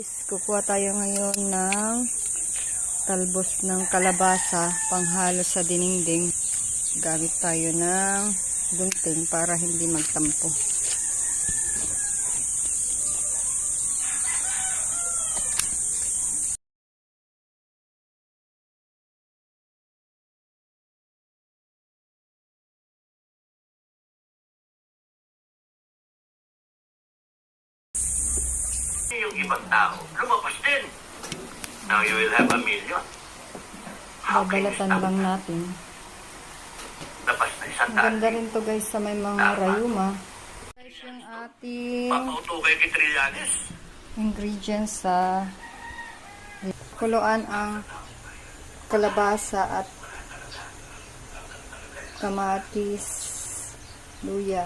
Guys, kukuha tayo ngayon ng talbos ng kalabasa panghalo sa dinding. Gamit tayo ng gunting para hindi magtampo. Yung ibang tao, lumabas din. Now you will have 1 million. Babalatan lang natin. Labas na isang Ang ganda rin to guys sa may mga rayuma. Guys, yung ating Papauto kay Kitrillanes. ingredients sa kuluan ang kalabasa at kamatis, luya,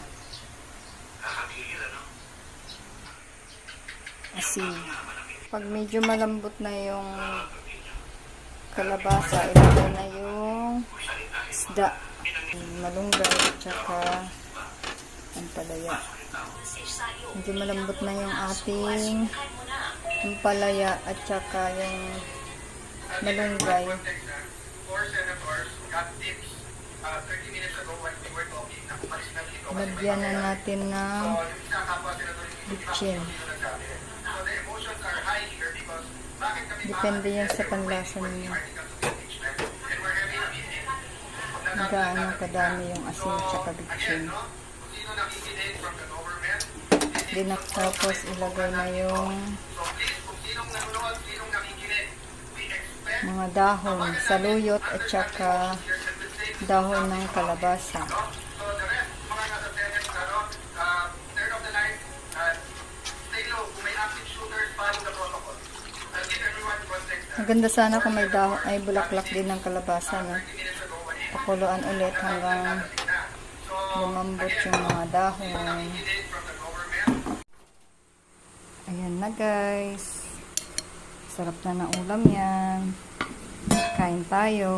asin. Pag medyo malambot na yung kalabasa, ilagay na yung isda, malunggay at saka ampalaya. Medyo malambot na yung ating ampalaya at saka yung malunggay. Lagyan na natin ng bitchin. Depende yan sa panlasa ninyo. Gaano kadami yung asin at saka bitchin. Tapos ilagay na yung mga dahon, saluyot at saka dahon ng kalabasa. Maganda sana kung may dahon ay bulaklak din ng kalabasa, no? Pakuluan ulit hanggang lumambot yung mga dahon. Ayan na guys. Sarap na ng ulam yan. Kain tayo.